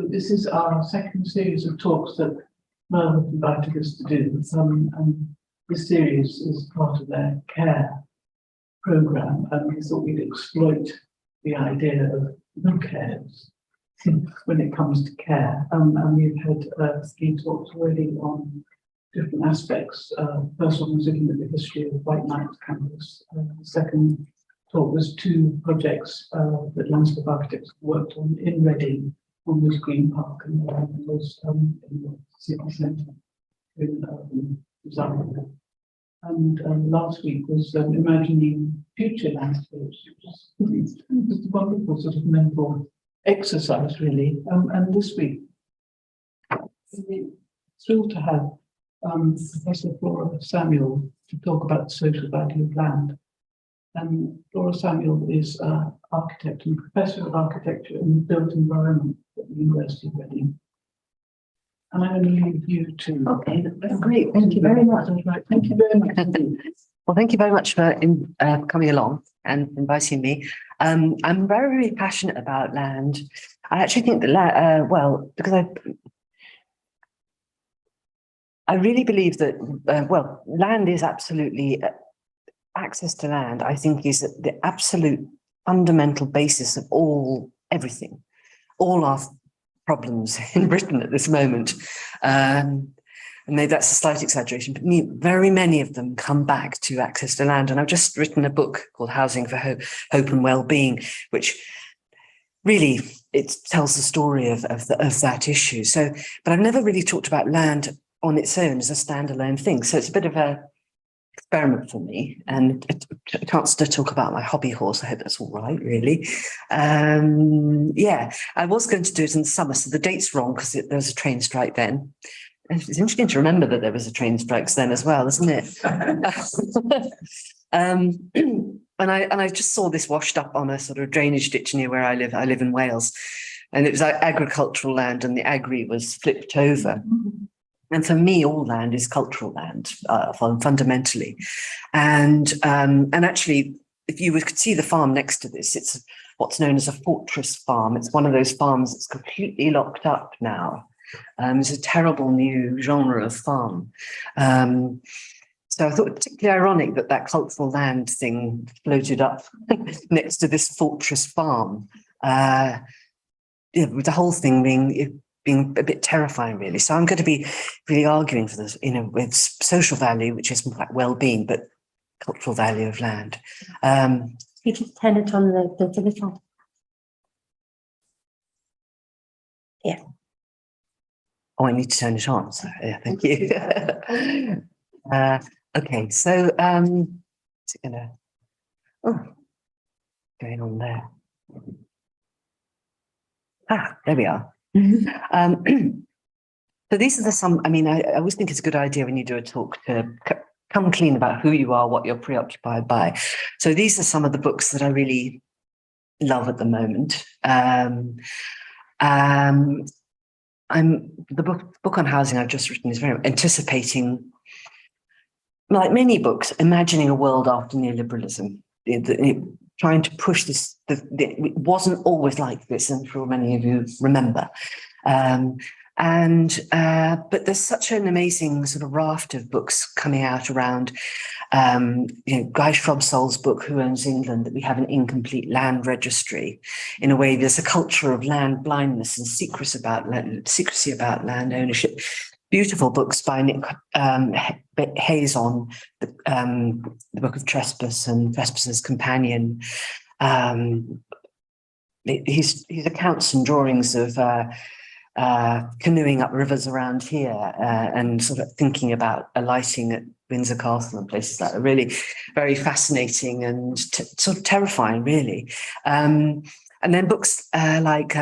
this is our second series of talks that MERL invited us to do. And this series is part of their CARE programme, and we thought we'd exploit the idea of who cares when it comes to care. And we've had 3 talks already on different aspects. First one was looking at the history of White Knights campus. The second talk was 2 projects that landscape architects worked on in Reading. One was Green Park, and the other was in the city centre in Zara. And last week was imagining future landscapes, which is just a wonderful sort of mental exercise, really. And this week, we're thrilled to have Professor Flora Samuel to talk about the social value of land. And Flora Samuel is an architect and professor of architecture in the built environment at the University of Reading. And I'm going to leave you to. Okay, that's great. Thank you very much. Right. Thank you very much. Well, thank you very much for coming along and inviting me. I'm very, very passionate about land. I actually think that, because I really believe that, land is absolutely, access to land, I think, is the absolute fundamental basis of everything, all our problems in Britain at this moment. And maybe that's a slight exaggeration, but very many of them come back to access to land. And I've just written a book called Housing for Hope and Wellbeing, which really, it tells the story of that issue. So, but I've never really talked about land on its own as a standalone thing. So it's a bit of a experiment for me, and a chance to talk about my hobby horse. I hope that's all right, really. Yeah, I was going to do it in summer, so the date's wrong because there was a train strike then. And it's interesting to remember that there was a train strikes then as well, isn't it? And I just saw this washed up on a sort of drainage ditch near where I live. I live in Wales, and it was like agricultural land, and the agri was flipped over. And for me, all land is cultural land, fundamentally. And actually, if you could see the farm next to this, it's what's known as a fortress farm. It's one of those farms that's completely locked up now. It's a terrible new genre of farm. So I thought it particularly ironic that cultural land thing floated up next to this fortress farm. With the whole thing being a bit terrifying, really. So I'm going to be really arguing for this, with social value, which is like well-being, but cultural value of land. You just turn it on the little. Yeah. Oh, I need to turn it on. So yeah, thank you. Okay, so is it gonna? Oh, going on there. There we are. So these are I always think it's a good idea when you do a talk to come clean about who you are, what you're preoccupied by. So these are some of the books that I really love at the moment. The book on housing I've just written is very anticipating, like many books, imagining a world after neoliberalism. Trying to push this, it wasn't always like this, and for many of you remember. But there's such an amazing sort of raft of books coming out around, Guy Shrubsole's book, Who Owns England, that we have an incomplete land registry. In a way, there's a culture of land blindness and secrecy about land ownership. Beautiful books by Nick Hayes on the Book of Trespass and Trespass's Companion. His accounts and drawings of canoeing up rivers around here and sort of thinking about alighting at Windsor Castle and places like that are really very fascinating and sort of terrifying, really. And then books like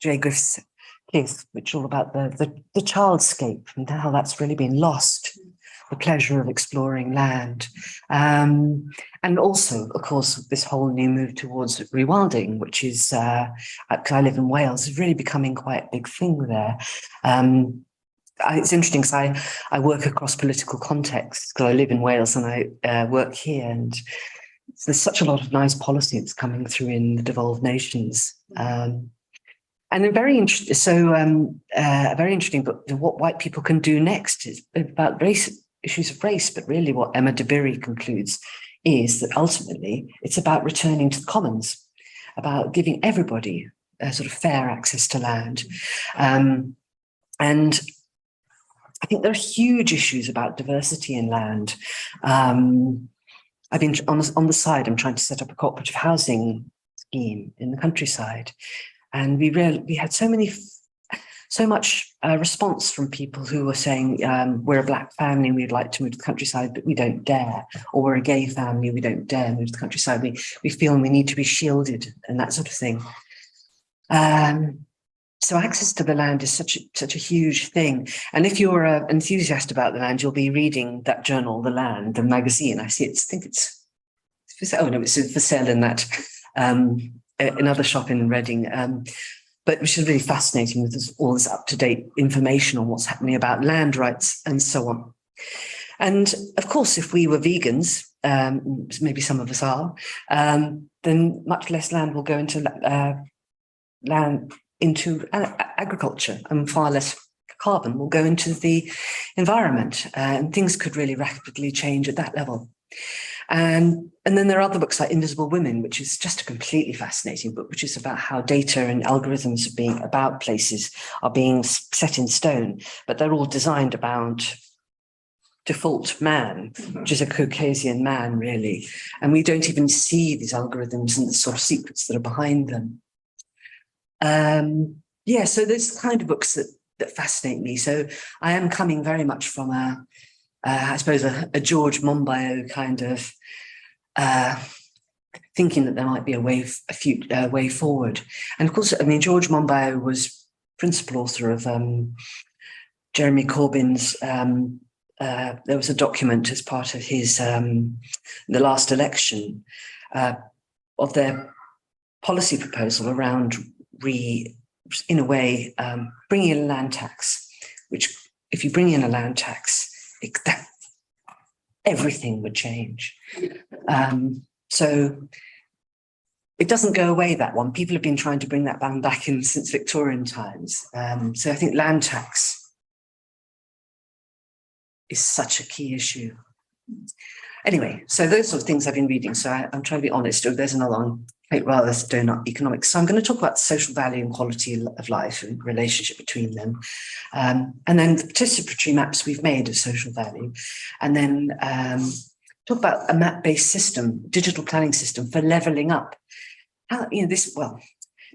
J. Griffiths which are all about the childscape and how that's really been lost, the pleasure of exploring land. And also, of course, this whole new move towards rewilding, which is, because I live in Wales, is really becoming quite a big thing there. It's interesting because I work across political contexts, because I live in Wales and I work here, and there's such a lot of nice policy that's coming through in the devolved nations. And a very interesting book, What White People Can Do Next, is about issues of race. But really what Emma Dabiri concludes is that ultimately it's about returning to the commons, about giving everybody a sort of fair access to land. And I think there are huge issues about diversity in land. I've been on the side, I'm trying to set up a cooperative housing scheme in the countryside. And we had so much response from people who were saying, we're a Black family and we'd like to move to the countryside, but we don't dare. Or we're a gay family, we don't dare move to the countryside. We feel we need to be shielded and that sort of thing. So access to the land is such a huge thing. And if you're an enthusiast about the land, you'll be reading that journal, The Land, the magazine. I think it's for sale in that another shop in Reading. But which is really fascinating with all this up-to-date information on what's happening about land rights and so on. And of course, if we were vegans, maybe some of us are, then much less land will go into agriculture, and far less carbon will go into the environment, and things could really rapidly change at that level. And then there are other books like Invisible Women, which is just a completely fascinating book, which is about how data and algorithms about places are being set in stone, but they're all designed about default man, which is a Caucasian man, really. And we don't even see these algorithms and the sort of secrets that are behind them. So there's kind of books that fascinate me. So I am coming very much from I suppose a George Monbiot kind of thinking that there might be a way forward. And of course, I mean, George Monbiot was principal author of Jeremy Corbyn's. There was a document as part of his the last election of their policy proposal around bringing in a land tax, which if you bring in a land tax, everything would change. So it doesn't go away, that one. People have been trying to bring that ban back in since Victorian times. So I think land tax is such a key issue. Anyway, so those sort of things I've been reading. So I'm trying to be honest. There's another one, Kate Rather's Donut Economics. So I'm going to talk about social value and quality of life and relationship between them. And then the participatory maps we've made of social value. And then talk about a map-based system, digital planning system for levelling up.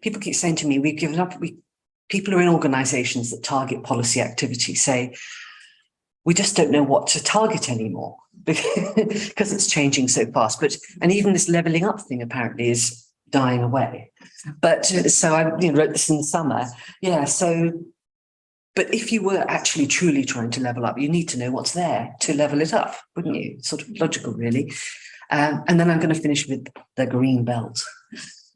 People keep saying to me, we've given up. People who are in organisations that target policy activity say, we just don't know what to target anymore because it's changing so fast. And even this levelling up thing apparently is dying away. But so I wrote this in the summer. Yeah. So, but if you were actually truly trying to level up, you need to know what's there to level it up, wouldn't you? It's sort of logical, really. And then I'm going to finish with the green belt.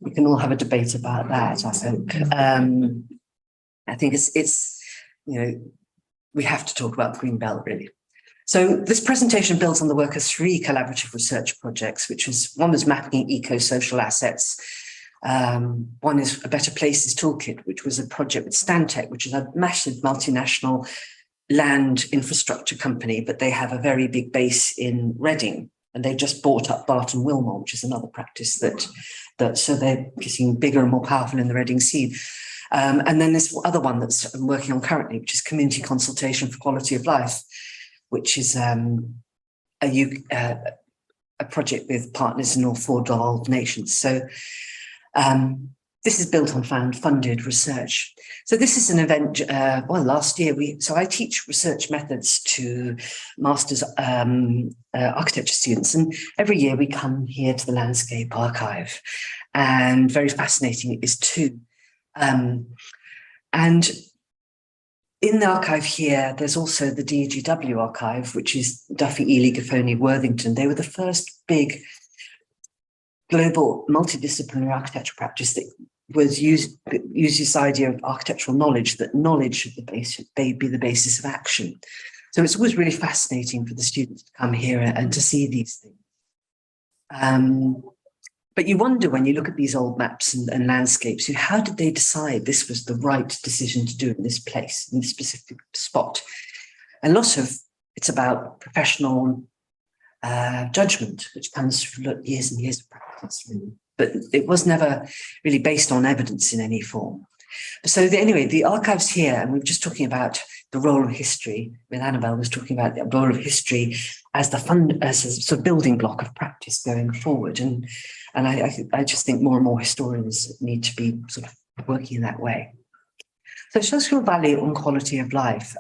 We can all have a debate about that, I hope. I think it's we have to talk about the green belt, really. So this presentation builds on the work of 3 collaborative research projects, one was mapping eco-social assets. One is a Better Places Toolkit, which was a project with Stantec, which is a massive multinational land infrastructure company, but they have a very big base in Reading, and they just bought up Barton Wilmore, which is another practice so they're getting bigger and more powerful in the Reading Sea. And then this other one that I'm working on currently, which is Community Consultation for Quality of Life, which is a project with partners in all 4 devolved nations. So this is built on funded research. So this is an event, last year, I teach research methods to master's architecture students, and every year we come here to the Landscape Archive, and very fascinating it is too. And in the archive here, there's also the DGW archive, which is Duffy, Ely, Gaffoni, Worthington. They were the first big global multidisciplinary architecture practice that was used this idea of architectural knowledge, that knowledge should be the basis of action. So it's always really fascinating for the students to come here and to see these things. But you wonder when you look at these old maps and landscapes, how did they decide this was the right decision to do in this place, in this specific spot? And lots of it's about professional judgment, which comes from years and years of practice, really. But it was never really based on evidence in any form. So anyway, the archives here, and we were just talking about the role of history, when Annabelle was talking about the role of history as as a sort of building block of practice going forward. And I just think more and more historians need to be sort of working in that way. So social value and quality of life.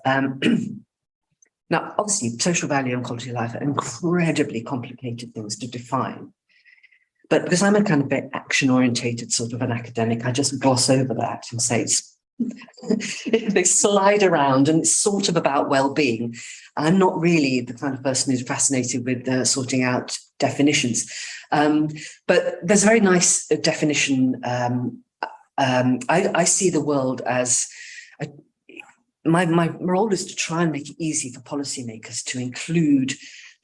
Now, obviously, social value and quality of life are incredibly complicated things to define. But because I'm a kind of bit action-orientated sort of an academic, I just gloss over that and say they slide around and it's sort of about well-being. I'm not really the kind of person who's fascinated with sorting out definitions. But there's a very nice definition. I see the world as my role is to try and make it easy for policymakers to include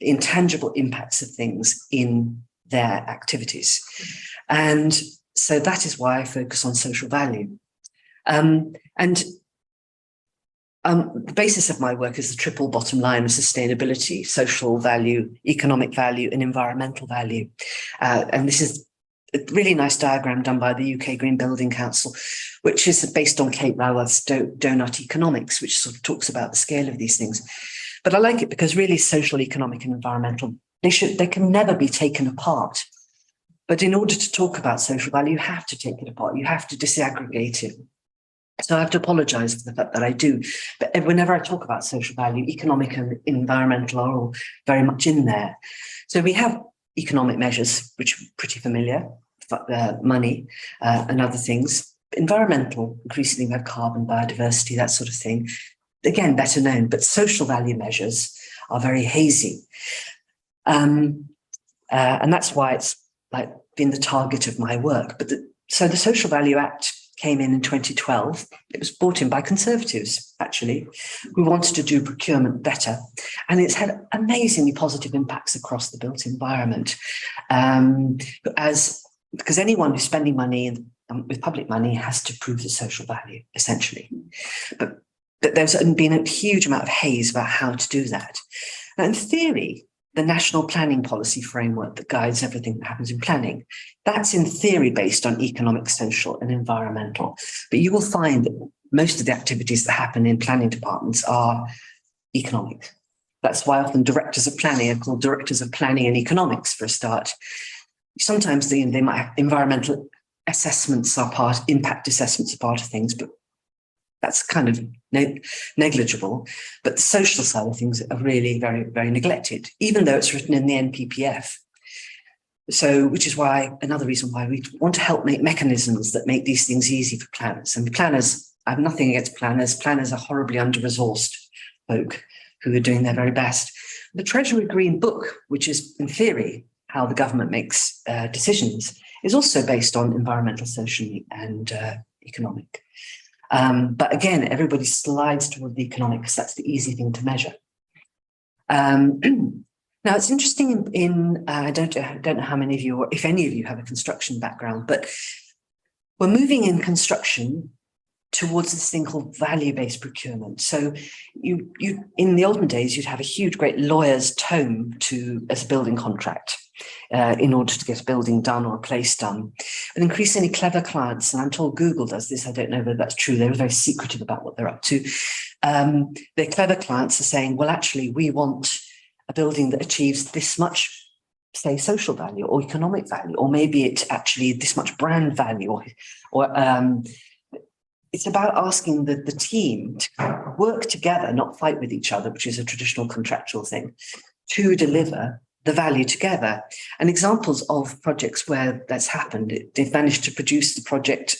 the intangible impacts of things in their activities. And so that is why I focus on social value. The basis of my work is the triple bottom line of sustainability, social value, economic value, and environmental value. And this is a really nice diagram done by the UK Green Building Council, which is based on Kate Raworth's donut economics, which sort of talks about the scale of these things. But I like it because really social, economic, and environmental, they can never be taken apart. But in order to talk about social value, you have to take it apart. You have to disaggregate it. So I have to apologize for the fact that I do. But whenever I talk about social value, economic and environmental are all very much in there. So we have economic measures, which are pretty familiar, money and other things. Environmental, increasingly we have carbon, biodiversity, that sort of thing. Again, better known, but social value measures are very hazy. And that's why it's like been the target of my work. But so the Social Value Act came in 2012. It was brought in by Conservatives, actually, who wanted to do procurement better. And it's had amazingly positive impacts across the built environment. Because anyone who's spending money with public money has to prove the social value, essentially. But there's been a huge amount of haze about how to do that. Now, in theory, the national planning policy framework that guides everything that happens in planning, that's in theory based on economic, social, and environmental. But you will find that most of the activities that happen in planning departments are economic. That's why often directors of planning are called directors of planning and economics for a start. Sometimes they might have environmental assessments are part, impact assessments are part of things, but that's kind of negligible. But the social side of things are really very, very neglected, even though it's written in the NPPF. So, which is why, another reason why we want to help make mechanisms that make these things easy for planners. And planners, I have nothing against planners. Planners are horribly under-resourced folk who are doing their very best. The Treasury Green Book, which is in theory how the government makes decisions, is also based on environmental, social, and economic. But again, everybody slides toward the economic because that's the easy thing to measure. Now, it's interesting I don't know how many of you, or if any of you have a construction background, but we're moving in construction towards this thing called value-based procurement. So you in the olden days, you'd have a huge, great lawyer's tome as a building contract in order to get a building done or a place done. But increasingly clever clients, and I'm told Google does this, I don't know whether that's true, they're very secretive about what they're up to. Their clever clients are saying, well, actually, we want a building that achieves this much, say, social value or economic value, or maybe it's actually this much brand value, or it's about asking the team to work together, not fight with each other, which is a traditional contractual thing, to deliver the value together. And examples of projects where that's happened, they've managed to produce the project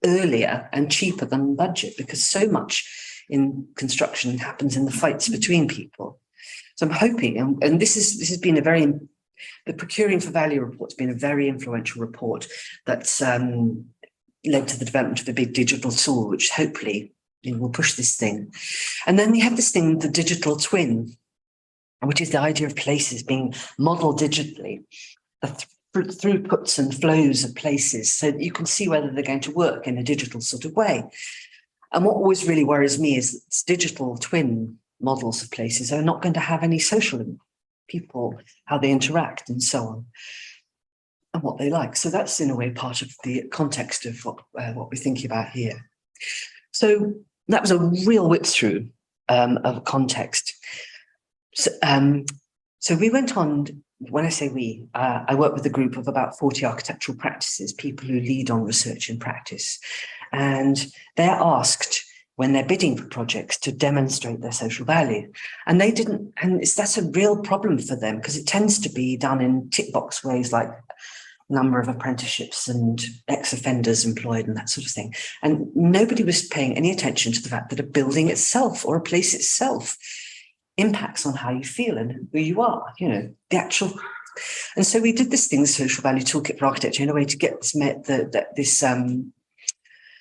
earlier and cheaper than budget, because so much in construction happens in the fights between people. So I'm hoping, and this has been the Procuring for Value report's been a very influential report that's led to the development of a big digital tool, which hopefully will push this thing. And then we have this thing, the digital twin, which is the idea of places being modeled digitally. throughputs and flows of places so that you can see whether they're going to work in a digital sort of way. And what always really worries me is that digital twin models of places are not going to have any social people, how they interact and so on, and what they like. So that's in a way part of the context of what we're thinking about here. So that was a real whip through of context. So we went on, when I say we, I work with a group of about 40 architectural practices, people who lead on research and practice. And they're asked when they're bidding for projects to demonstrate their social value. And they didn't, and that's a real problem for them because it tends to be done in tick box ways like number of apprenticeships and ex-offenders employed and that sort of thing. And nobody was paying any attention to the fact that a building itself or a place itself impacts on how you feel and who you are, you know, the actual. And so we did this thing, the Social Value Toolkit for Architecture, in a way to get this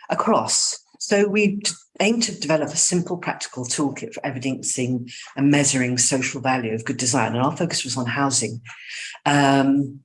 across. So we aim to develop a simple, practical toolkit for evidencing and measuring social value of good design. And our focus was on housing. And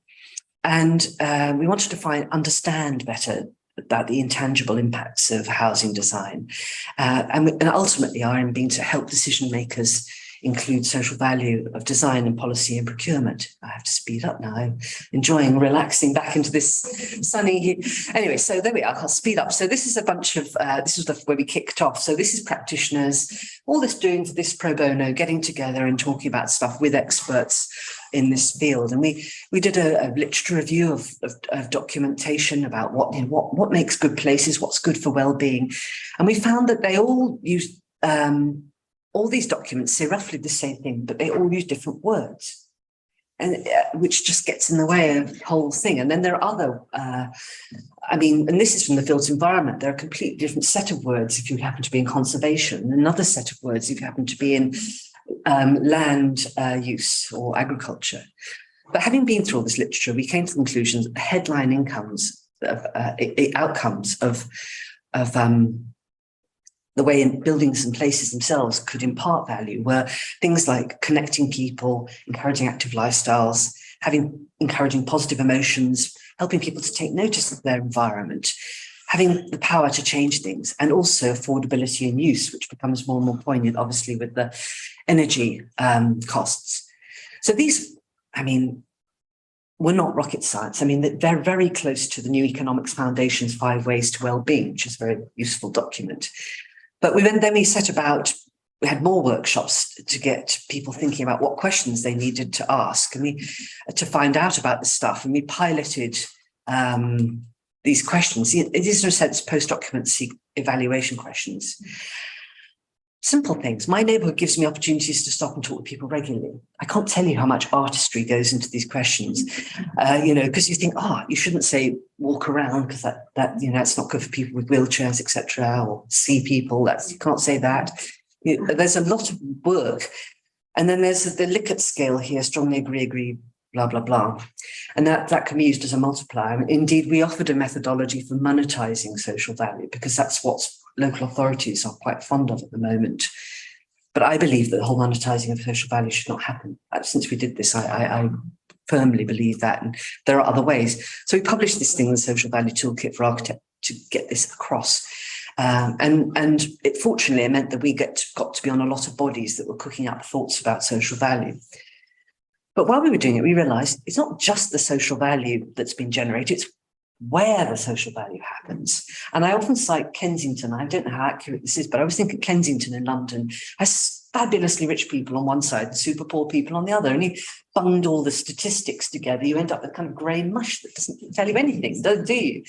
we wanted to understand better about the intangible impacts of housing design. And ultimately our aim being to help decision makers include social value of design and policy and procurement. I have to speed up now. I'm enjoying relaxing back into this sunny. Anyway, so there we are. I'll speed up. So this is a bunch of, this was where we kicked off. So this is practitioners, all this doing for this pro bono, getting together and talking about stuff with experts in this field. And we did a literature review of documentation about what makes good places, what's good for well-being. And we found that they all use, all these documents say roughly the same thing, but they all use different words, and which just gets in the way of the whole thing. And then there are other, and this is from the built environment. There are a completely different set of words if you happen to be in conservation, another set of words if you happen to be in land use or agriculture. But having been through all this literature, we came to the conclusion that the headline outcomes of the way in buildings and places themselves could impart value were things like connecting people, encouraging active lifestyles, encouraging positive emotions, helping people to take notice of their environment, having the power to change things, and also affordability and use, which becomes more and more poignant, obviously, with the energy costs. So these, were not rocket science. They're very close to the New Economics Foundation's 5 Ways to Wellbeing, which is a very useful document. But then we set about, we had more workshops to get people thinking about what questions they needed to ask and to find out about this stuff. And we piloted these questions. It is, in a sense, post-occupancy evaluation questions. Simple things. My neighbourhood gives me opportunities to stop and talk with people regularly. I can't tell you how much artistry goes into these questions, because you think, you shouldn't say walk around because that's not good for people with wheelchairs, etc., or see people. You can't say that. There's a lot of work, and then there's the Likert scale here: strongly agree, blah blah blah, and that can be used as a multiplier. Indeed, we offered a methodology for monetizing social value because that's what local authorities are quite fond of at the moment. But I believe that the whole monetizing of social value should not happen. Since we did this, I firmly believe that, and there are other ways. So we published this thing, the Social Value Toolkit for Architects, to get this across. And it fortunately meant that we got to be on a lot of bodies that were cooking up thoughts about social value. But while we were doing it, we realized it's not just the social value that's been generated, it's where the social value happens. And I often cite Kensington. I don't know how accurate this is, but I was thinking Kensington in London has fabulously rich people on one side and super poor people on the other. And you bunged all the statistics together, you end up with kind of grey mush that doesn't tell you anything, do you?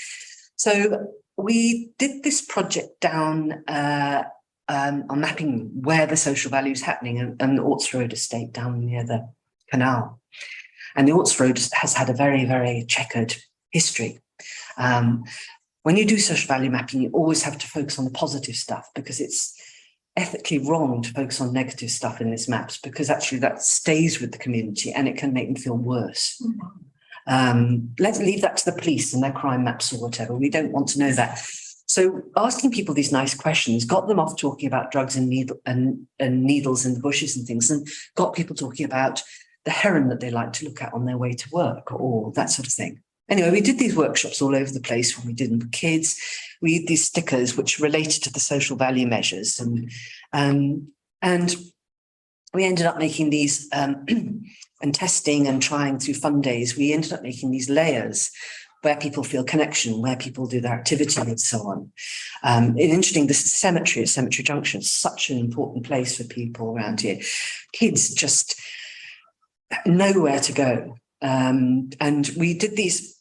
So we did this project down on mapping where the social value is happening and the Orts Road estate down near the canal. And the Orts Road has had a very, very checkered history. When you do social value mapping, you always have to focus on the positive stuff because it's ethically wrong to focus on negative stuff in these maps because actually that stays with the community and it can make them feel worse. Let's leave that to the police and their crime maps or whatever. We don't want to know that. So asking people these nice questions got them off talking about drugs and needles in the bushes and things, and got people talking about the heron that they like to look at on their way to work or that sort of thing. Anyway, we did these workshops all over the place when we did them with kids. We had these stickers which related to the social value measures, and we ended up making these and testing and trying through fun days. We ended up making these layers where people feel connection, where people do their activity and so on. It's interesting, this cemetery at Cemetery Junction is such an important place for people around here. Kids just know where to go. And we did these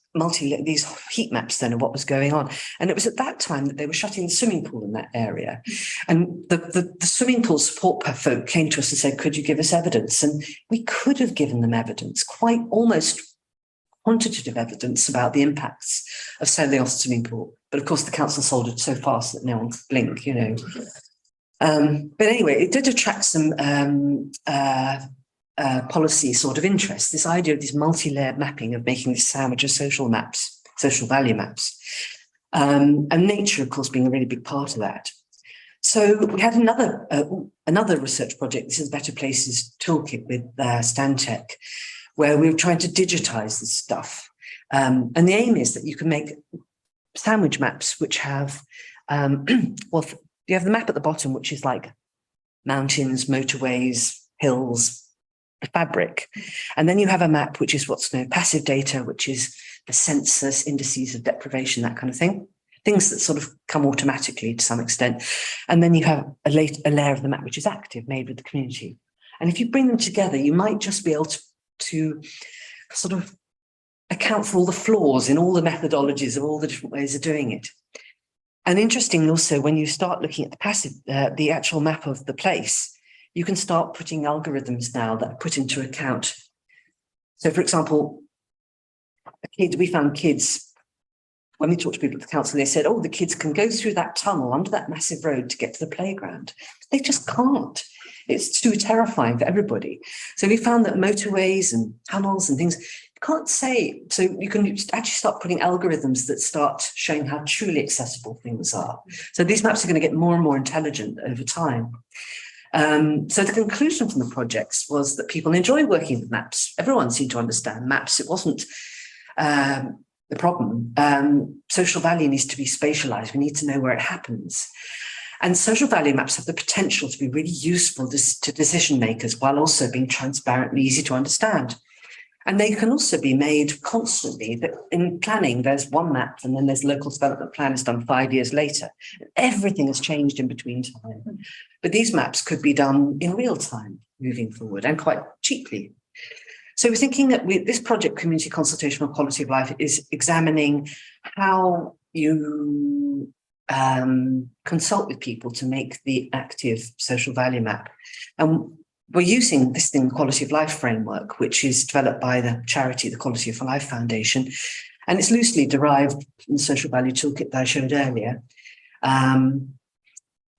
heat maps then of what was going on. And it was at that time that they were shutting the swimming pool in that area. And the swimming pool support folk came to us and said, could you give us evidence? And we could have given them evidence, quite almost quantitative evidence about the impacts of selling off the swimming pool. But of course, the council sold it so fast that no one could blink, you know. But anyway, it did attract some policy sort of interest, this idea of this multi-layered mapping of making this sandwich of social maps, social value maps. And nature, of course, being a really big part of that. So we had another research project, this is Better Places Toolkit with Stantec, where we were trying to digitize this stuff. And the aim is that you can make sandwich maps which have, well, you have the map at the bottom, which is like mountains, motorways, hills, the fabric. And then you have a map, which is what's known passive data, which is the census, indices of deprivation, that kind of thing. Things that sort of come automatically to some extent. And then you have a layer of the map, which is active, made with the community. And if you bring them together, you might just be able to sort of account for all the flaws in all the methodologies of all the different ways of doing it. And interestingly also, when you start looking at the passive, the actual map of the place, you can start putting algorithms now that are put into account. So for example, we found kids, when we talked to people at the council, they said, oh, the kids can go through that tunnel under that massive road to get to the playground. They just can't. It's too terrifying for everybody. So we found that motorways and tunnels and things, you can't say. So you can actually start putting algorithms that start showing how truly accessible things are. So these maps are going to get more and more intelligent over time. So the conclusion from the projects was that people enjoy working with maps. Everyone seemed to understand maps. It wasn't the problem. Social value needs to be spatialized. We need to know where it happens. And social value maps have the potential to be really useful to decision makers while also being transparent and easy to understand. And they can also be made constantly. That in planning, there's one map and then there's local development plan is done 5 years later. Everything has changed in between time. But these maps could be done in real time moving forward and quite cheaply. So we're thinking that this project, Community Consultation on Quality of Life, is examining how you consult with people to make the active social value map. And we're using this thing, the Quality of Life framework, which is developed by the charity, the Quality of Life Foundation. And it's loosely derived from the Social Value Toolkit that I showed earlier. And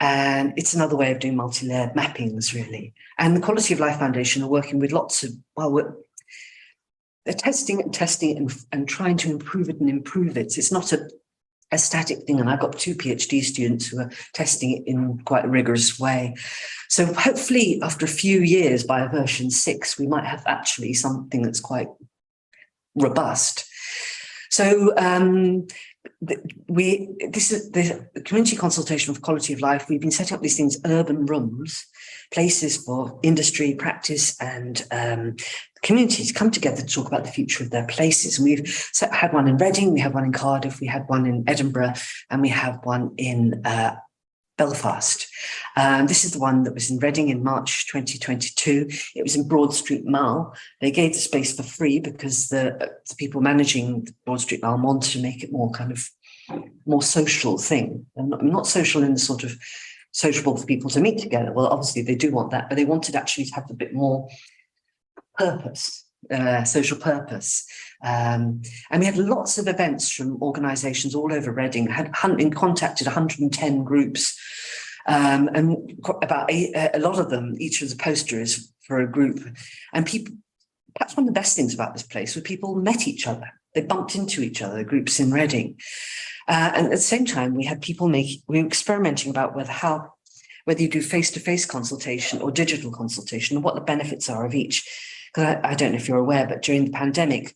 it's another way of doing multi-layered mappings, really. And the Quality of Life Foundation are working with lots of, they're testing and trying to improve it and improve it. It's not a static thing. And I've got 2 PhD students who are testing it in quite a rigorous way. So hopefully after a few years, by version 6, we might have actually something that's quite robust. So this is the community consultation of quality of life. We've been setting up these things, urban rooms, places for industry, practice, and communities come together to talk about the future of their places. And we've had one in Reading, we have one in Cardiff, we had one in Edinburgh, and we have one in Belfast. This is the one that was in Reading in March 2022. It was in Broad Street Mall. They gave the space for free because the people managing Broad Street Mall wanted to make it more kind of more social thing. And not social in the sort of sociable for people to meet together. Well, obviously they do want that, but they wanted actually to have a bit more purpose, social purpose. And we had lots of events from organisations all over Reading, contacted 110 groups, and about a lot of them, each of the poster is for a group. And people, perhaps one of the best things about this place was people met each other. They bumped into each other, groups in Reading. And at the same time, we had people we were experimenting about whether you do face-to-face consultation or digital consultation and what the benefits are of each. because I don't know if you're aware, but during the pandemic,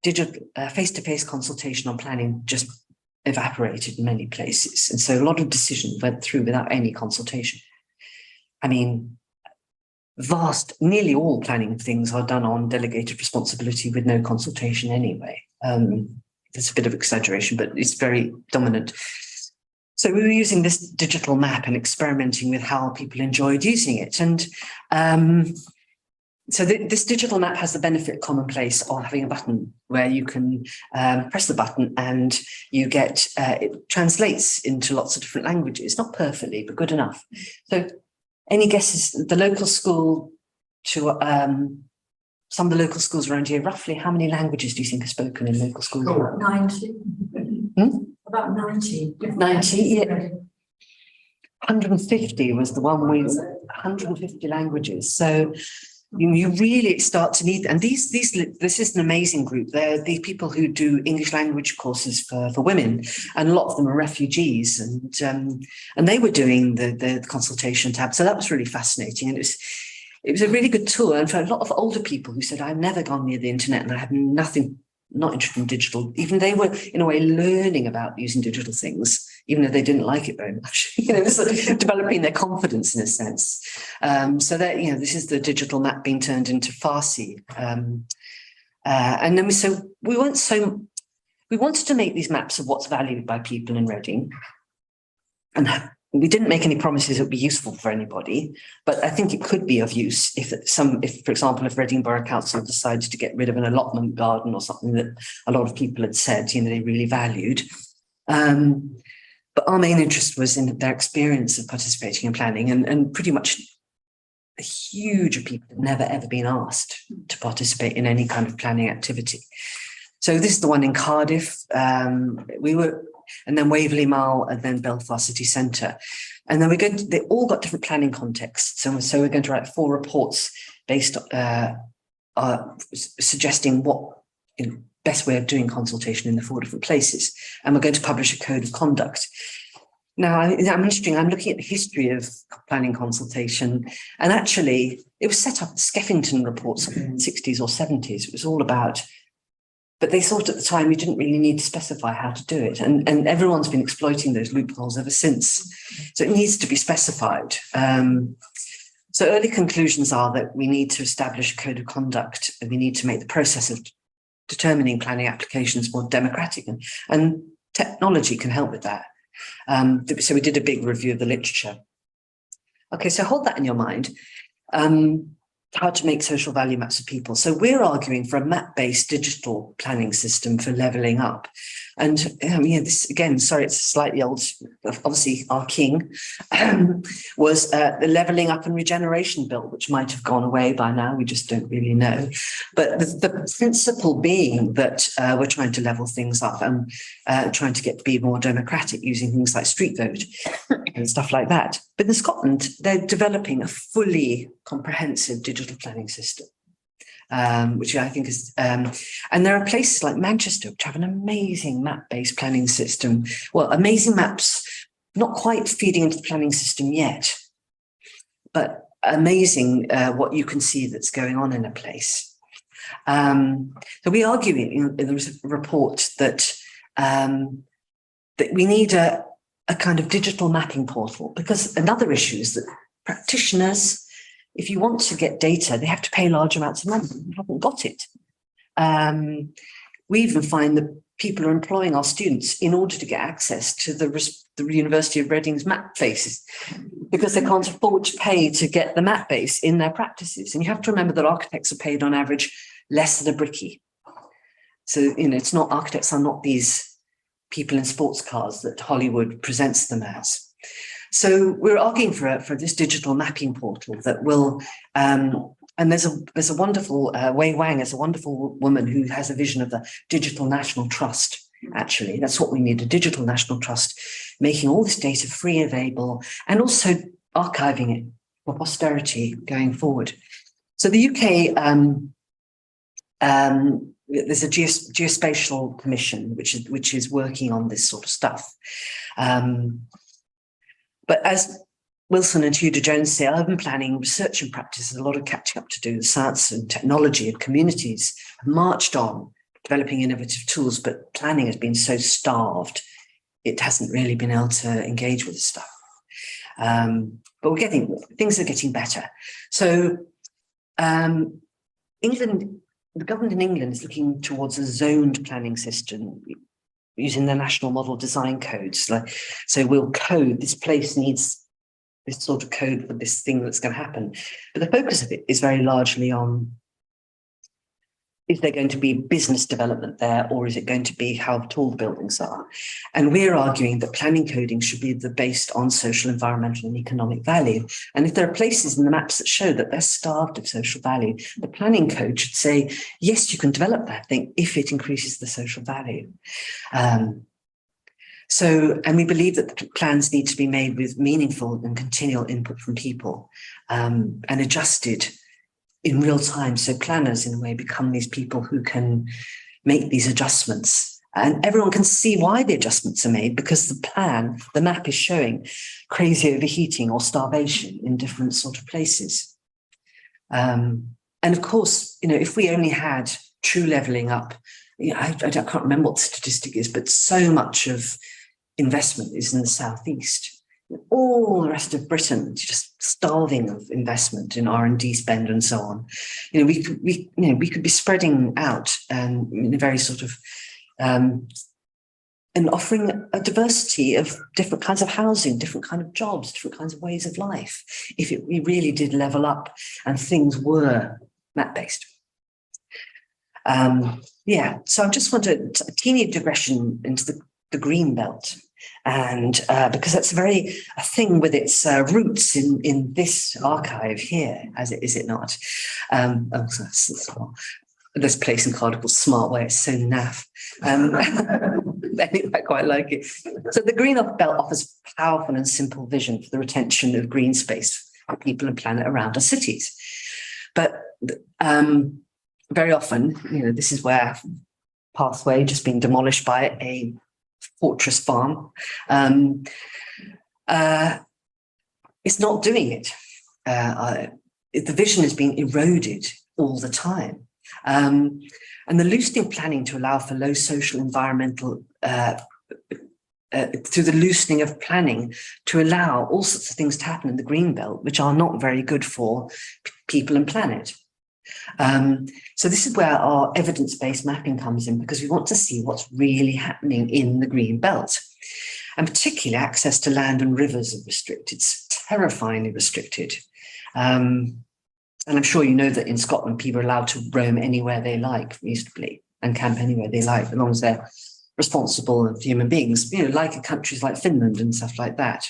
digital face-to-face consultation on planning just evaporated in many places. And so a lot of decisions went through without any consultation. I mean, nearly all planning things are done on delegated responsibility with no consultation anyway. There's a bit of exaggeration, but it's very dominant. So we were using this digital map and experimenting with how people enjoyed using it. And so this digital map has the benefit commonplace of having a button where you can press the button and you get, it translates into lots of different languages, not perfectly, but good enough. So any guesses, the local school to some of the local schools around here, roughly how many languages do you think are spoken in local schools? About 90. About 90. 90, yeah. 150 was the one with 150 languages. So you really start to need, and this is an amazing group. They're the people who do English language courses for women, and a lot of them are refugees, and they were doing the consultation tab. So that was really fascinating, and it was a really good tool. And for a lot of older people who said, I've never gone near the internet and I have nothing, not interested in digital, even they were in a way learning about using digital things, even though they didn't like it very much, sort of developing their confidence in a sense. So that, this is the digital map being turned into Farsi. And then we wanted to make these maps of what's valued by people in Reading. And we didn't make any promises it would be useful for anybody, but I think it could be of use if, for example, if Reading Borough Council decided to get rid of an allotment garden or something that a lot of people had said, they really valued. But our main interest was in their experience of participating in planning, and pretty much a huge of people had never ever been asked to participate in any kind of planning activity. So this is the one in Cardiff. And then Waverley Mall, and then Belfast City Centre. And then they all got different planning contexts. So we're going to write 4 reports based suggesting what best way of doing consultation in the 4 different places. And we're going to publish a code of conduct. Now, I'm looking at the history of planning consultation, and actually it was set up at the Skeffington reports in the 60s or 70s. It was all about, but they thought at the time you didn't really need to specify how to do it. And everyone's been exploiting those loopholes ever since. So it needs to be specified. So early conclusions are that we need to establish a code of conduct, and we need to make the process of determining planning applications more democratic, and technology can help with that. So we did a big review of the literature. Okay, so hold that in your mind. How to make social value maps of people. So we're arguing for a map-based digital planning system for levelling up. And this again, sorry, it's slightly old. Obviously, our king was the Levelling Up and Regeneration Bill, which might have gone away by now. We just don't really know. But the principle being that we're trying to level things up and trying to get to be more democratic using things like street vote and stuff like that. But in Scotland, they're developing a fully comprehensive digital planning system. Which I think is, and there are places like Manchester which have an amazing map-based planning system. Well, amazing maps, not quite feeding into the planning system yet, but amazing what you can see that's going on in a place. So we argue there was a report that we need a kind of digital mapping portal, because another issue is that practitioners, if you want to get data, they have to pay large amounts of money. We haven't got it. We even find that people are employing our students in order to get access to the University of Reading's map bases, because they can't afford to pay to get the map base in their practices. And you have to remember that architects are paid on average less than a brickie. So, it's not, architects are not these people in sports cars that Hollywood presents them as. So we're arguing for this digital mapping portal that will, and there's a wonderful, Wei Wang is a wonderful woman who has a vision of the digital national trust. Actually, that's what we need, a digital national trust, making all this data free, available, and also archiving it for posterity going forward. So the UK, there's a geospatial commission, which is working on this sort of stuff. But as Wilson and Tudor Jones say urban planning, research and practice has a lot of catching up to do. Science and technology and communities have marched on, developing innovative tools, but planning has been so starved, it hasn't really been able to engage with this stuff. But things are getting better. So England, the government in England is looking towards a zoned planning system using the national model design codes. So we'll code, this place needs this sort of code for this thing that's going to happen. But the focus of it is very largely on, is there going to be business development there, or is it going to be how tall the buildings are? And we're arguing that planning coding should be based on social, environmental and economic value. And if there are places in the maps that show that they're starved of social value, the planning code should say, yes, you can develop that thing if it increases the social value. And we believe that the plans need to be made with meaningful and continual input from people, and adjusted in real time. So planners, in a way, become these people who can make these adjustments, and everyone can see why the adjustments are made, because the map is showing crazy overheating or starvation in different sort of places. And of course, if we only had true levelling up, I can't remember what the statistic is, but so much of investment is in the southeast. All the rest of Britain is just starving of investment in R&D spend and so on. We could be spreading out in a very sort of and offering a diversity of different kinds of housing, different kind of jobs, different kinds of ways of life, if we really did level up and things were map-based. So I just want a teeny digression into the green belt. And because that's a thing with its roots in this archive here, is it not? This place in Cardiff called Smart Way, it's so naff. Anyway, I quite like it. So the green belt offers powerful and simple vision for the retention of green space for people and planet around our cities. But very often, this is where pathway just being demolished by a fortress farm. It's not doing it. The vision is being eroded all the time. And the loosening planning to allow for low social environmental, through the loosening of planning to allow all sorts of things to happen in the green belt, which are not very good for people and planet. So this is where our evidence-based mapping comes in, because we want to see what's really happening in the green belt. And particularly access to land and rivers are restricted. It's terrifyingly restricted. And I'm sure you know that in Scotland, people are allowed to roam anywhere they like reasonably and camp anywhere they like, as long as they're responsible human beings, like countries like Finland and stuff like that.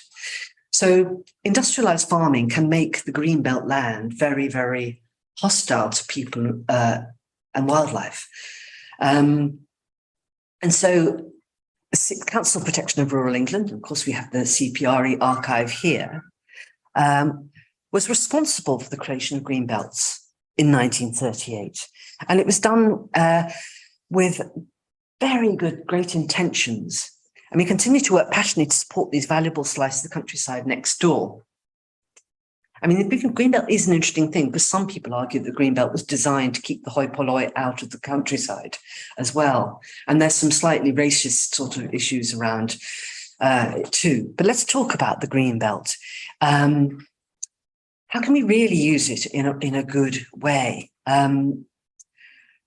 So industrialized farming can make the green belt land very, very hostile to people and wildlife. And so the Council of Protection of Rural England, of course we have the CPRE archive here, was responsible for the creation of green belts in 1938. And it was done with very great intentions. And we continue to work passionately to support these valuable slices of the countryside next door. I mean, the green belt is an interesting thing, because some people argue that the green belt was designed to keep the hoi polloi out of the countryside as well. And there's some slightly racist sort of issues around it too. But let's talk about the green belt. How can we really use it in a good way? And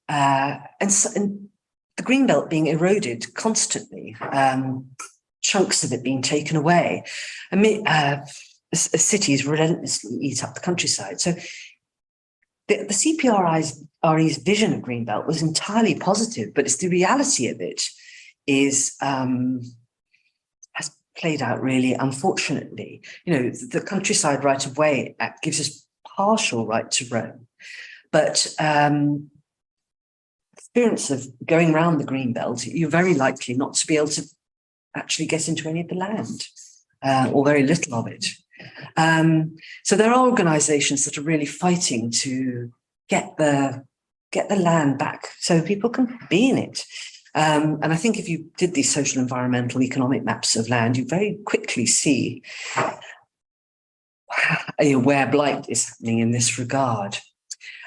the green belt being eroded constantly, chunks of it being taken away. Cities relentlessly eat up the countryside. So the CPRE's vision of Greenbelt was entirely positive, but it's the reality of it has played out really unfortunately. The Countryside Right of Way Act gives us partial right to roam, but experience of going around the Greenbelt, you're very likely not to be able to actually get into any of the land, or very little of it. So there are organisations that are really fighting to get the land back so people can be in it. And I think if you did these social, environmental, economic maps of land, you very quickly see where blight is happening in this regard.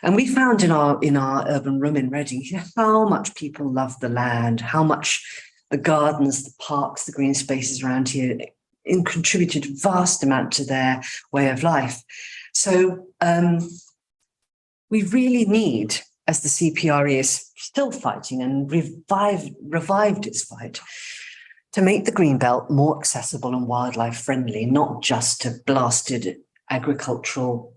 And we found in our urban room in Reading how much people love the land, how much the gardens, the parks, the green spaces around here contributed a vast amount to their way of life. So we really need, as the CPRE is still fighting and revived its fight, to make the Greenbelt more accessible and wildlife friendly, not just a blasted agricultural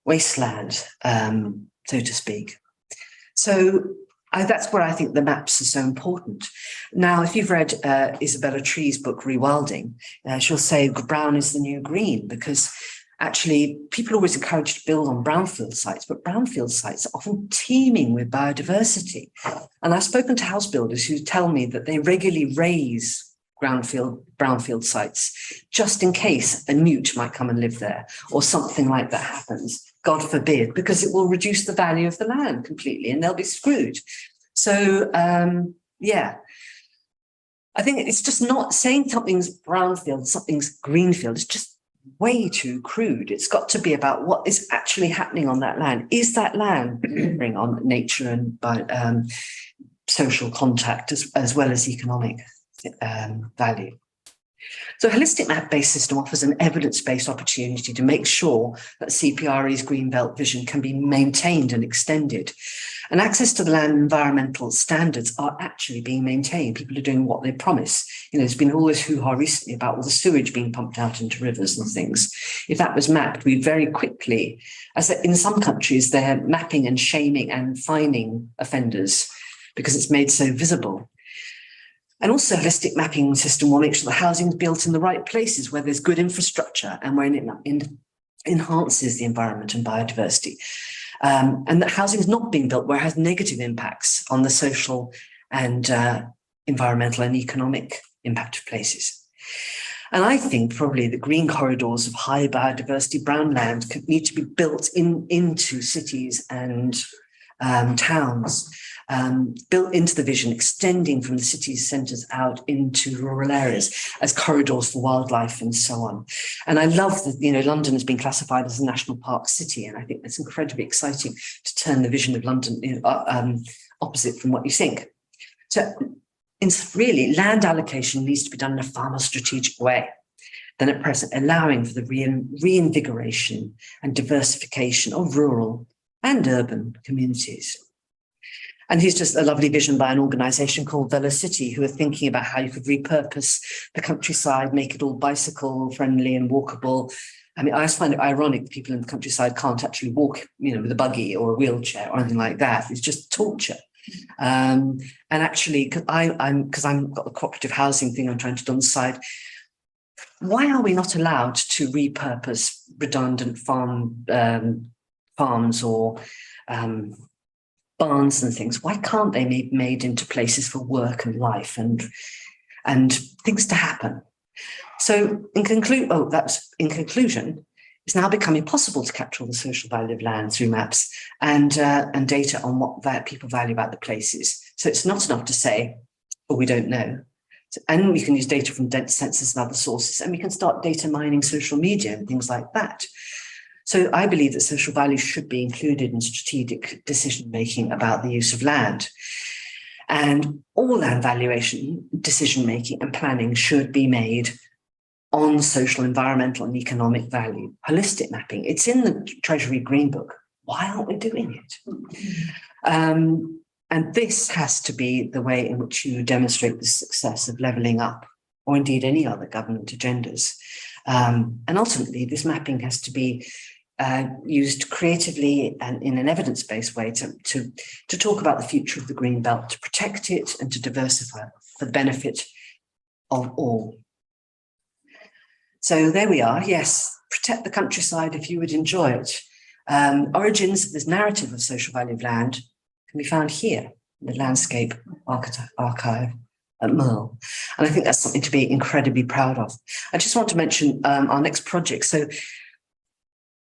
wasteland, so to speak. So that's where I think the maps are so important. Now, if you've read Isabella Tree's book, Rewilding, she'll say brown is the new green, because actually people are always encouraged to build on brownfield sites, but brownfield sites are often teeming with biodiversity. And I've spoken to house builders who tell me that they regularly raise brownfield sites just in case a newt might come and live there or something like that happens, God forbid, because it will reduce the value of the land completely and they'll be screwed. So, yeah, I think it's just not saying something's brownfield, something's greenfield. It's just way too crude. It's got to be about what is actually happening on that land. Is that land delivering on nature and social contact as well as economic value? So a holistic map-based system offers an evidence-based opportunity to make sure that CPRE's Greenbelt vision can be maintained and extended. And access to the land and environmental standards are actually being maintained. People are doing what they promise. You know, there's been all this hoo-ha recently about all the sewage being pumped out into rivers and things. If that was mapped, we'd very quickly, as in some countries, they're mapping and shaming and fining offenders because it's made so visible. And also a holistic mapping system will make sure the housing is built in the right places where there's good infrastructure and where it enhances the environment and biodiversity. And that housing is not being built where it has negative impacts on the social and environmental and economic impact of places. And I think probably the green corridors of high biodiversity brown land need to be built into cities and towns, built into the vision, extending from the city's centres out into rural areas as corridors for wildlife and so on. And I love that, you know, London has been classified as a national park city, and I think that's incredibly exciting to turn the vision of London opposite from what you think. So it's really, land allocation needs to be done in a far more strategic way than at present, allowing for the reinvigoration and diversification of rural and urban communities. And here's just a lovely vision by an organisation called Velocity, who are thinking about how you could repurpose the countryside, make it all bicycle friendly and walkable. I mean, I just find it ironic that people in the countryside can't actually walk, you know, with a buggy or a wheelchair or anything like that. It's just torture. And actually, because I've got the cooperative housing thing I'm trying to do on the side, why are we not allowed to repurpose redundant farms or barns and things? Why can't they be made into places for work and life and things to happen? So in conclusion, it's now becoming possible to capture all the social value of land through maps and data on what people value about the places. So it's not enough to say, oh, we don't know. And we can use data from dense census and other sources, and we can start data mining social media and things like that. So I believe that social value should be included in strategic decision-making about the use of land. And all land valuation, decision-making and planning should be made on social, environmental and economic value. Holistic mapping, it's in the Treasury Green Book. Why aren't we doing it? And this has to be the way in which you demonstrate the success of levelling up, or indeed any other government agendas. And ultimately, this mapping has to be used creatively and in an evidence-based way to talk about the future of the Green Belt, to protect it and to diversify it for the benefit of all. So there we are. Yes, protect the countryside if you would enjoy it. Origins of this narrative of social value of land can be found here in the Landscape Archive at MERL. And I think that's something to be incredibly proud of. I just want to mention our next project. So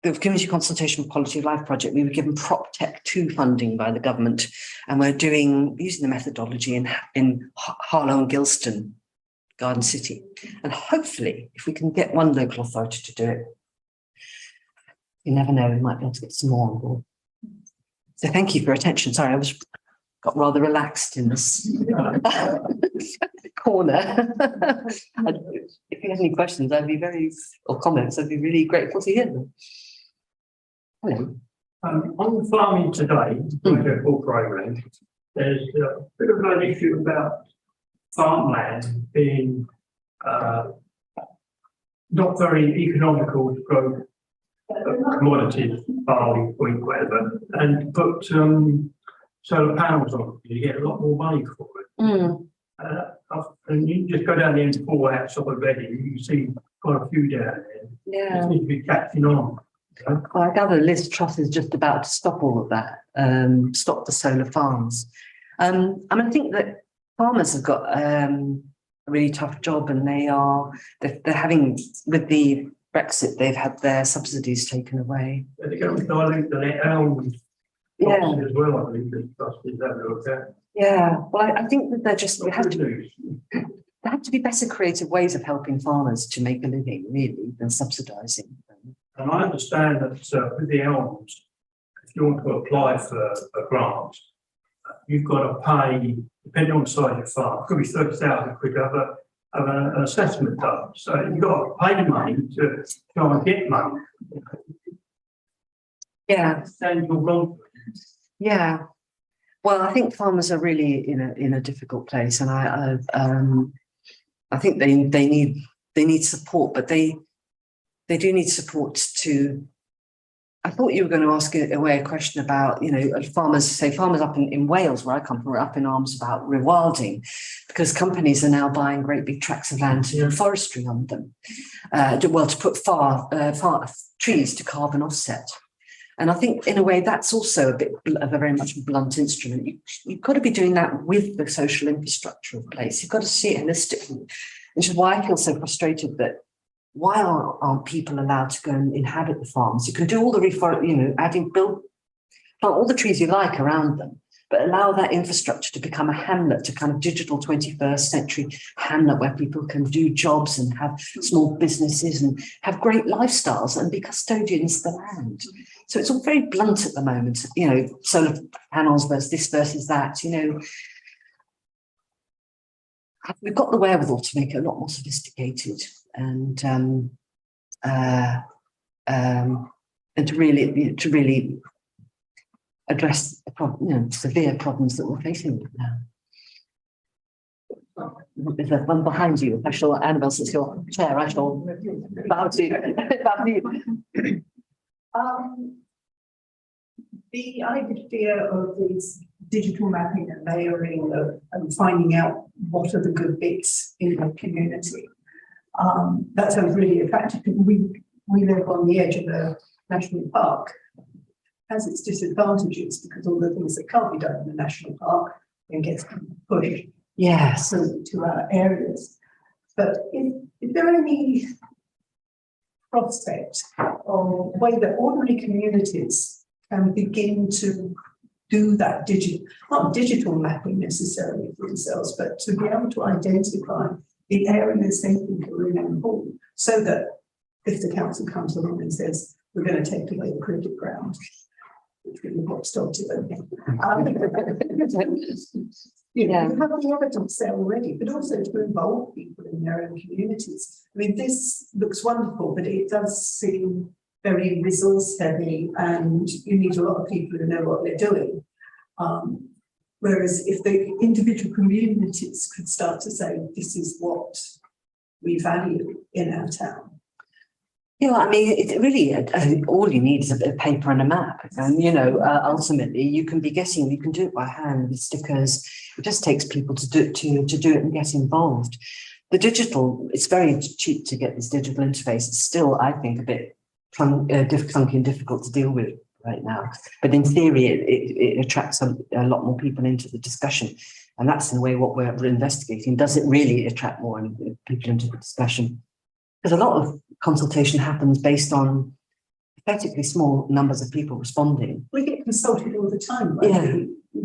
the Community Consultation for Quality of Life project, we were given Prop Tech 2 funding by the government, and we're using the methodology in Harlow and Gilston garden city. And hopefully, if we can get one local authority to do it, you never know, we might be able to get some more on board. So thank you for your attention. Sorry, I got rather relaxed in this corner. And if you have any questions, or comments, I'd be really grateful to hear them. Hello. On farming today, the full program, there's a bit of an issue about farmland being not very economical to grow commodities, barley, wheat, whatever, and put solar panels on. You get a lot more money for it. And you just go down the M4 outside Reading, you can see quite a few down there. Yeah. It needs to be catching on. Well, I gather Liz Truss is just about to stop all of that, stop the solar farms. I think that farmers have got a really tough job, and they're having, with the Brexit, they've had their subsidies taken away. They're going to dilute the elms as well, I believe, the trustees have looked at. Yeah, well, I think that there have to be better creative ways of helping farmers to make a living, really, than subsidising them. And I understand that with the elms, if you want to apply for a grant, you've got to pay, depending on the size of your farm, it could be 30,000 quid to have an assessment done. So you've got to pay money to try and get money. Yeah. Stand your wrong. Yeah. Well, I think farmers are really in a difficult place, and I think they need support, but they do need support to. I thought you were going to ask a question about, farmers up in Wales, where I come from, are up in arms about rewilding, because companies are now buying great big tracts of land to do forestry on them, to put far trees to carbon offset. And I think, in a way, that's also a bit of a very much blunt instrument. You've got to be doing that with the social infrastructure of place. You've got to see it holistically, which is why I feel so frustrated that why aren't people allowed to go and inhabit the farms? You can do all the plant all the trees you like around them, but allow that infrastructure to become a hamlet, to kind of digital 21st century hamlet where people can do jobs and have small businesses and have great lifestyles and be custodians of the land. So it's all very blunt at the moment, solar panels versus that, We've got the wherewithal to make it a lot more sophisticated and to really address the severe problems that we're facing now. There's one behind you. Annabelle, since your chair, I shall bow to you. The idea of this digital mapping and layering and finding out what are the good bits in the community, that sounds really attractive. We live on the edge of a national park. Has its disadvantages because all the things that can't be done in the national park then gets pushed to our areas. But is there any prospect or way that ordinary communities can begin to do that not digital mapping necessarily for themselves, but to be able to identify the areas they think are really important, so that if the council comes along and says, we're going to take away the cricket ground, which really what stopped it, you have the evidence there already, but also to involve people in their own communities. I mean, this looks wonderful, but it does seem very resource heavy, and you need a lot of people who know what they're doing. Whereas if the individual communities could start to say, this is what we value in our town. It really, all you need is a bit of paper and a map. And, ultimately you can do it by hand with stickers. It just takes people to do it and get involved. The digital, it's very cheap to get this digital interface. It's still, I think, a bit clunky and difficult to deal with right now. But in theory, it attracts a lot more people into the discussion. And that's in a way what we're investigating. Does it really attract more people into the discussion? Because a lot of consultation happens based on pathetically small numbers of people responding. We get consulted all the time by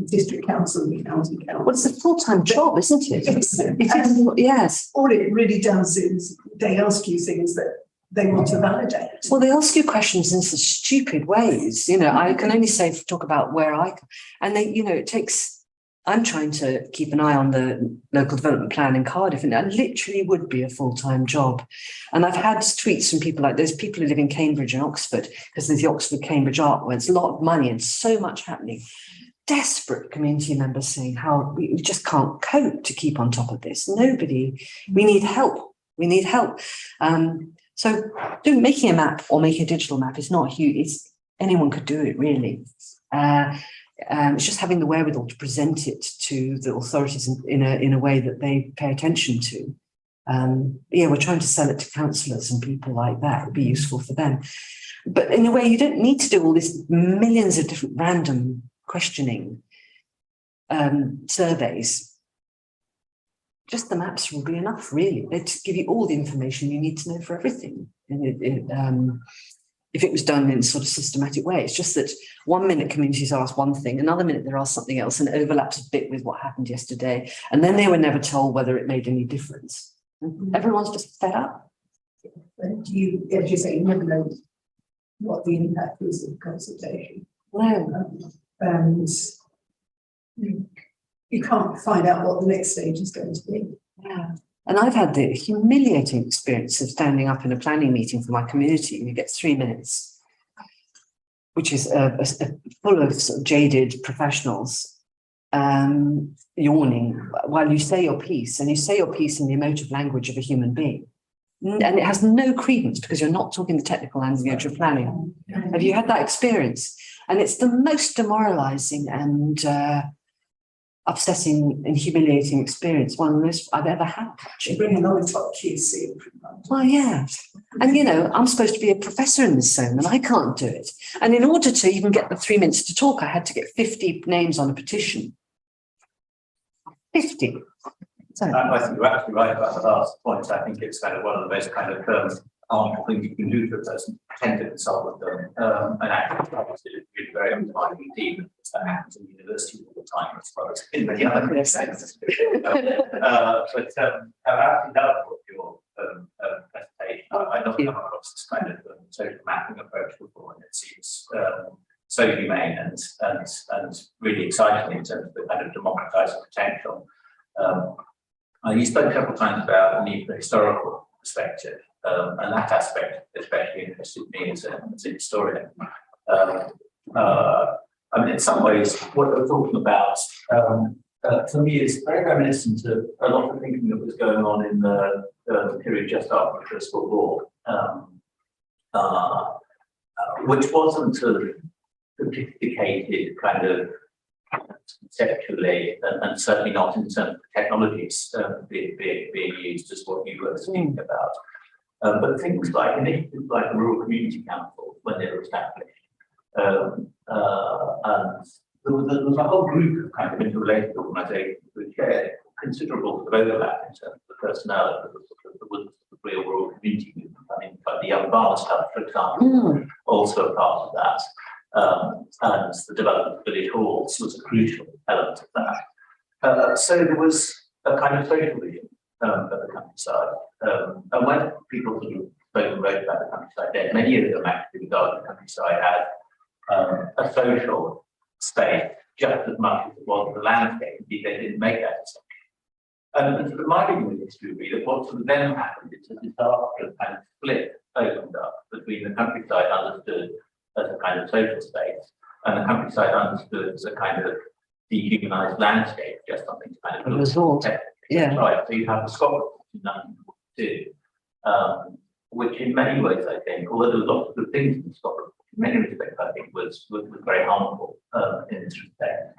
district council, the county council. Well, it's a full-time job, isn't it? Yes. It is, yes. All it really does is they ask you things that they want to validate. Well, they ask you questions in such stupid ways. You know, I can only talk about where and they, you know, it takes. I'm trying to keep an eye on the local development plan in Cardiff, and that literally would be a full-time job. And I've had tweets from people like those people who live in Cambridge and Oxford, because there's the Oxford-Cambridge Art, where it's a lot of money and so much happening. Desperate community members saying how we just can't cope to keep on top of this. We need help. We need help. So making a map or making a digital map is not huge. Anyone could do it, really. It's just having the wherewithal to present it to the authorities in a way that they pay attention to. We're trying to sell it to councillors and people like that. It would be useful for them. But in a way, you don't need to do all these millions of different random questioning surveys. Just the maps will be enough, really. They give you all the information you need to know for everything. If it was done in a sort of systematic way. It's just that 1 minute communities ask one thing, another minute they're asked something else, and it overlaps a bit with what happened yesterday. And then they were never told whether it made any difference. Everyone's just fed up. And you, as you say, you never know what the impact is of consultation. No. And you can't find out what the next stage is going to be. Yeah. And I've had the humiliating experience of standing up in a planning meeting for my community, and you get 3 minutes, which is full of sort of jaded professionals yawning while you say your piece, and you say your piece in the emotive language of a human being. And it has no credence because you're not talking the technical language of planning. Have you had that experience? And it's the most demoralizing and upsetting and humiliating experience, one of the most I've ever had. You bring another top QC. Well, yeah. And, you know, I'm supposed to be a professor in this zone and I can't do it. And in order to even get the 3 minutes to talk, I had to get 50 names on a petition. 50. So, I think you're absolutely right about the last point. I think it's kind of one of the most kind of harmful things you can do to a person, pretend to consult with them, and actually obviously it's very undermining indeed. That happens in university all the time as well as in many other places. But I love your presentation. I've not come across this kind of social mapping approach before, and it seems so humane and really exciting in terms of the kind of democratizing potential. You spoke several times about the need for historical perspective, and that aspect especially interested me as a historian. I mean, in some ways, what we're talking about for me is very reminiscent of a lot of thinking that was going on in the period just after the First World War, which wasn't a sophisticated kind of conceptually, and certainly not in terms of technologies being used as what you were speaking about. But things like initiatives like the Rural Community Council, when they were established, and there was a whole group of kind of interrelated organisations which shared considerable overlap in terms of the personnel of the real rural community movement. I mean, like the Young Farmer stuff, for example, also a part of that. And the development of village halls was a crucial element of that. So there was a kind of social vision of the countryside. And when people sort of spoke and wrote about the countryside then, many of them actually regarded the countryside as a social space just as much as it was the landscape. Indeed, they didn't make that assumption. And sort of my reading of history would be that what sort of then happened is a disastrous kind of split opened up between the countryside understood as a kind of social space, and the countryside understood as a kind of dehumanized landscape, just something to kind of resort. Yeah. Right. So you have the Scotland in 1942, which in many ways, I think, although there were lots of good things in Scotland, in many respects, I think was very harmful in this respect,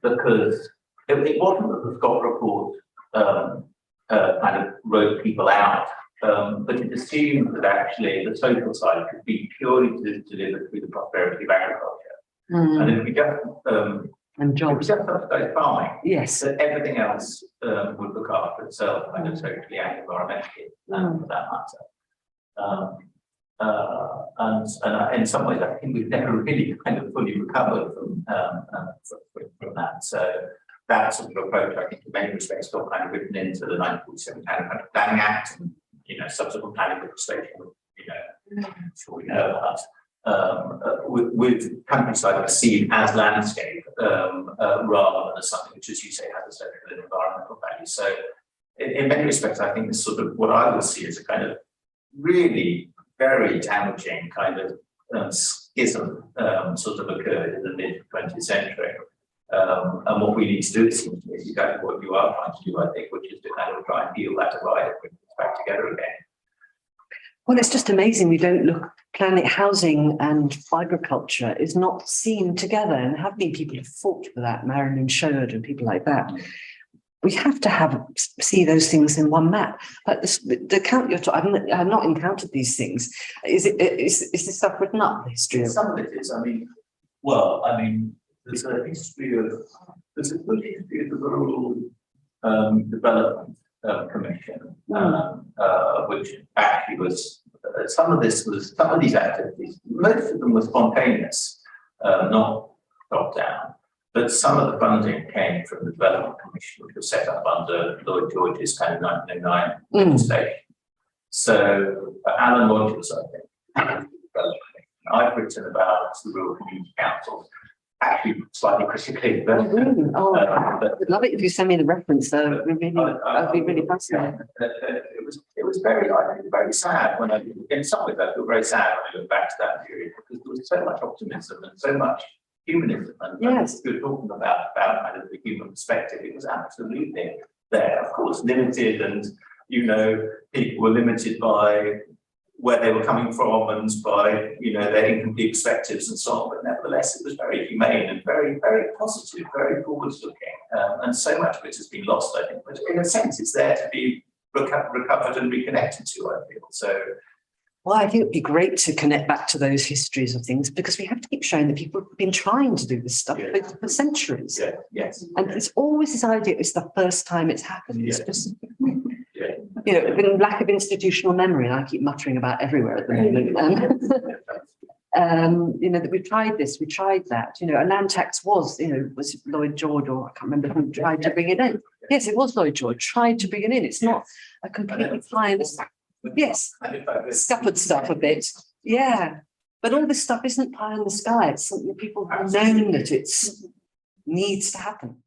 because it wasn't that the Scott report kind of wrote people out. But it assumed that actually the social side could be purely delivered through the prosperity of agriculture. And if we just and jobs, subsidise farming, yes, that everything else would look after itself, kind of socially and environmentally, for that matter. And in some ways, I think we've never really kind of fully recovered from that. So that sort of approach, I think, in many respects, got kind of written into the 1947 kind of Planning Act, and subsequent planning legislation, sure we know about, with countryside perceived as landscape rather than as something which, as you say, has a social and environmental value. So, in many respects, I think this sort of what I would see as a kind of really very damaging kind of schism sort of occurred in the mid 20th century. And what we need to do, it seems to me, is exactly what you are trying to do, I think, which is to kind of try and heal that divide and bring it back together again. Well, it's just amazing. We don't look, planning, housing and agriculture is not seen together. And there have been people who fought for that, Marilyn Sherd and people like that. We have to see those things in one map. But the account you're talking, I've not encountered these things. Is this stuff written up, the history of? Some of it is. There's a history of, there's a good history of the Rural Development Commission, which actually was, some of these activities, most of them were spontaneous, not top down. But some of the funding came from the Development Commission, which was set up under Lloyd George's kind of 1909 legislation. So Alan Rogers, I think, I've written about the rural community councils, actually slightly critically. But, I'd love it if you send me the reference. I'd be really fascinated. It was very, I think, very sad when in some ways I feel very sad when I look back to that period, because there was so much optimism and so much humanism, and yes, you're talking about kind of the human perspective. It was absolutely there, of course, limited, and people were limited by where they were coming from and by their incomplete perspectives and so on. But nevertheless, it was very humane and very, very positive, very forward-looking, and so much of it has been lost, I think. But in a sense, it's there to be recovered and reconnected to, I feel. So. Well, I think it'd be great to connect back to those histories of things, because we have to keep showing that people have been trying to do this stuff for centuries. Yeah. Yes. And it's always this idea it's the first time it's happened. It's just, been lack of institutional memory, and I keep muttering about everywhere at the moment. That we've tried this, we tried that. A land tax was it Lloyd George, or I can't remember who tried to bring it in. Yes, it was Lloyd George tried to bring it in. It's not a completely flying. Yes, scuppered stuff a bit. Yeah, but all this stuff isn't pie in the sky. It's something that people have known that it needs to happen.